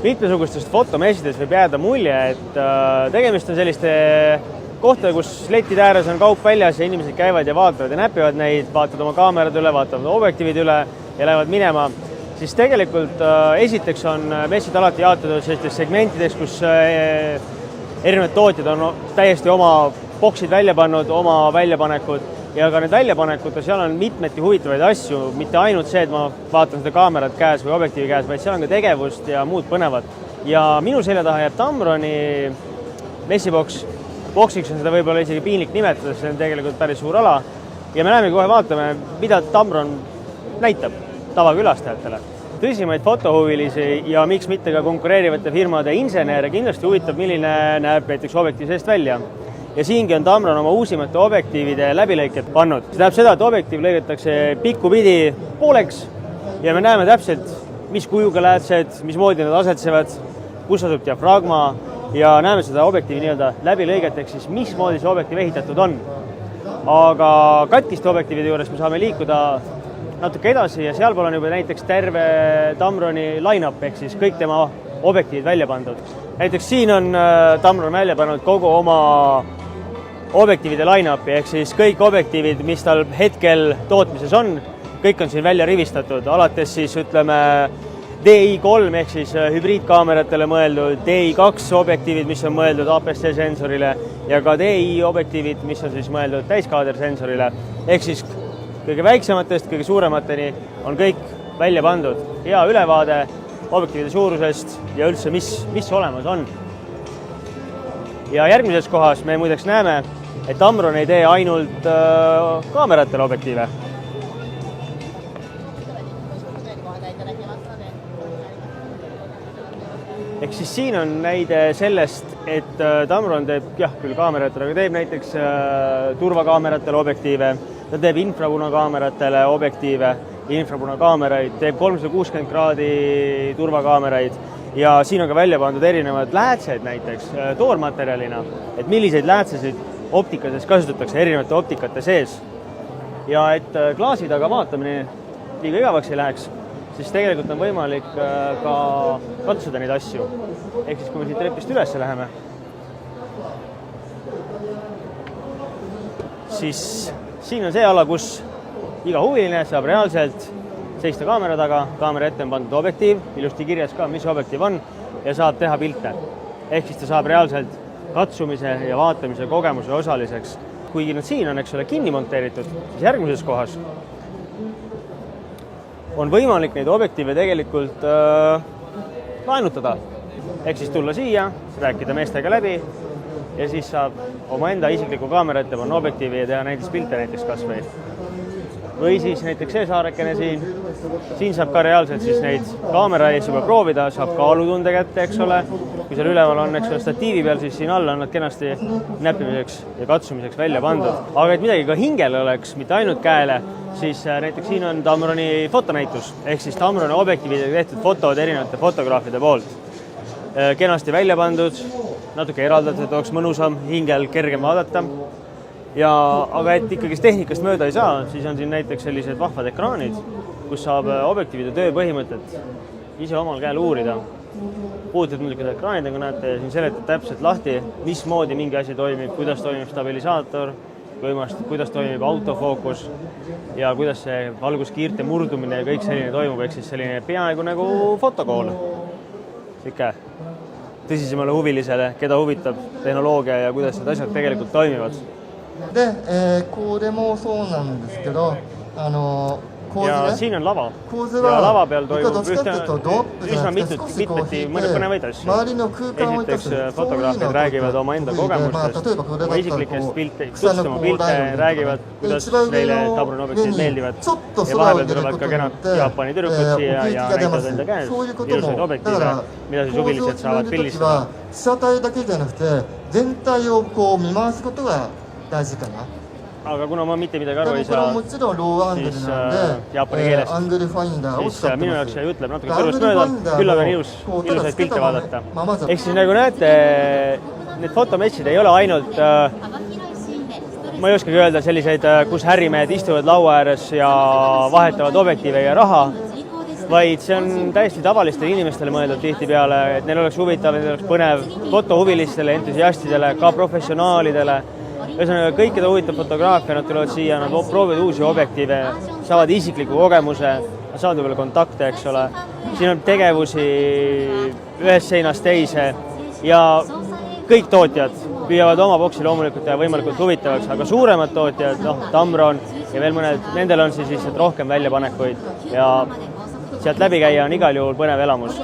Mitmesugustest fotomessidest võib jääda mulje, et tegemist on selliste kohtade, kus letide ääres on kaup väljas ja inimesed käivad ja vaatavad ja näpivad neid, vaatavad oma kaamerad üle, vaatavad objektiivid üle ja lähevad minema. Siis tegelikult esiteks on messid alati jaotatud sellistes segmentideks, kus erinevad tootjad on täiesti oma boksid välja pannud, oma väljapanekud ja ka need väljapanekud, seal on mitmeti huvitavaid asju, mitte ainult see, et ma vaatan seda kaamerat käes või objektiivi käes, vaid seal on ka tegevust ja muud põnevat. Ja minu selja taha jääb Tamroni messiboks. Boksiks on seda võib-olla isegi piinlik nimetada, see on tegelikult päris suur ala. Ja me näeme kohe vaatame, mida Tamron näitab tavakülastajatele. Tõsimaid fotohuvilisi ja miks mitte ka konkureerivate firmade insenere kindlasti huvitab, milline näeb näiteks objektiiv seest välja. Ja siingi on Tamron oma uusimate objektiivide läbilõiked pannud. See tähendab seda, et objektiiv lõigatakse pikkupidi pooleks ja me näeme täpselt, mis kujuga läätsed, mismoodi nad asetsevad, kus asub diafragma ja näeme seda objektiivi nii-öelda läbilõiget, ehk siis mismoodi see objektiiv ehitatud on. Aga katkiste objektiivide juures me saame liikuda natuke edasi ja sealpool on juba näiteks terve Tamroni line-up ehk siis kõik tema objektiivid välja pandud. Näiteks siin on Tamron välja pannud kogu oma objektiivide line-upi, ehk siis kõik objektiivid, mis tal hetkel tootmises on, kõik on siin välja rivistatud, alates siis ütleme DI3 ehk siis hübriidkaameratele mõeldud, DI2 objektiivid, mis on mõeldud APS-C sensorile ja ka DI objektiivid, mis on siis mõeldud täiskaadersensorile, ehk siis kõige väiksematest, kõige suuremateni on kõik välja pandud. Hea ülevaade objektiivide suurusest ja üldse, mis olemas on. Ja järgmises kohas me muideks näeme, et Tamron ei tee ainult kaameratele objektiive. Ehk siis siin on näide sellest, et Tamron teeb küll kaameratele, aga teeb näiteks turvakaameratele objektiive, ta teeb infrapunakaameratele objektiive, infrapunakaameraid, teeb 360 kraadi turvakaameraid ja siin on ka välja pandud erinevad läätsed näiteks toormaterjalina, et milliseid läätsesid optikates kasutatakse erinevate optikate sees. Ja et klaasi taga vaatamine liiga igavaks ei läheks, siis tegelikult on võimalik ka katsuda neid asju. Ehk siis kui me siit trepist üles läheme, siis siin on see ala, kus iga huviline saab reaalselt seista kaamera taga, kaamera ette on pandud objektiiv, ilusti kirjas ka, mis objektiiv on ja saab teha pilte. Ehk siis ta saab reaalselt katsumise ja vaatamise kogemuse osaliseks. Kuigi nad siin on, eks ole, kinni monteeritud, siis järgmises kohas on võimalik neid objektiive tegelikult laenutada. Ehk siis tulla siia, rääkida meestega läbi ja siis saab oma enda isikliku kaamera ette panna objektiivi ja teha näiteks pilte näiteks kasvõi. Või siis näiteks see saarekene siin saab ka reaalselt siis neid kaamera ees juba proovida, saab kaalutunde kätte, eks ole. Kui seal üleval on, eks ole, statiivi peal, siis siin all on nad kenasti näppimiseks ja katsumiseks välja pandud. Aga et midagi ka hingele oleks, mitte ainult käele, siis näiteks siin on Tamroni fotonäitus, ehk siis Tamroni objektiividega tehtud fotod erinevate fotograafide poolt. Kenasti välja pandud, natuke eraldatud, et oleks mõnusam, hingel kergem vaadata. Aga et ikkagi tehnikast mööda ei saa, siis on siin näiteks sellised vahvad ekraanid, kus saab objektiivide töö põhimõtet ise omal käel uurida. Puutud muidugi ekraanidega näete ja siin seletab täpselt lahti, mismoodi mingi asi toimib, kuidas toimib stabilisaator, kuidas toimib autofookus ja kuidas see valguskiirte murdumine ja kõik selline toimub, ehk siis selline peaaegu nagu fotokool. Sikke tõsisemale huvilisele, keda huvitab tehnoloogia ja kuidas need asjad tegelikult toimivad. で、これもそうなんですけど、ja siin on lava ja lava peal toimub üsna mitmeti mõned põnevaid asju. Esiteks fotograafid räägivad oma enda kogemustest, oma isiklikest tutvustama pilte, räägivad, kuidas neile Tamroni objektiivid meeldivad ja vahepeal tulevad ka kenad Jaapani tüdrukud siia ja näitavad enda käes ilusaid objektiive, mida siis huvilised saavad pildistada. 被写体だけじゃなくて全体をこう見回すことが大事かな。 Aga kuna ma mitte midagi aru ei saa, siis jaapani keelest, siis minu jaoks ütleb natuke kõrvust mööda, küll aga ilusaid pilte vaadata. Ehk siis nagu näete, need fotomessid ei ole ainult, ma ei oskagi öelda, selliseid, kus härrimehed istuvad laua ääres ja vahetavad objektiive ja raha, vaid see on täiesti tavalistele inimestele mõeldud tihtipeale, et neil oleks huvitav, neil oleks põnev fotohuvilistele, entusiastidele, ka professionaalidele. Ühesõnaga, kõikide huvitav fotograafia, nad tulevad siia, nad proovivad uusi objektiive, saavad isikliku kogemuse, saavad võib-olla kontakte, eks ole. Siin on tegevusi ühest seinast teise ja kõik tootjad püüavad oma boksi loomulikult teha võimalikult huvitavaks, aga suuremad tootjad, Tamron ja veel mõned, nendel on siis lihtsalt rohkem väljapanekuid ja sealt läbi käia on igal juhul põnev elamus.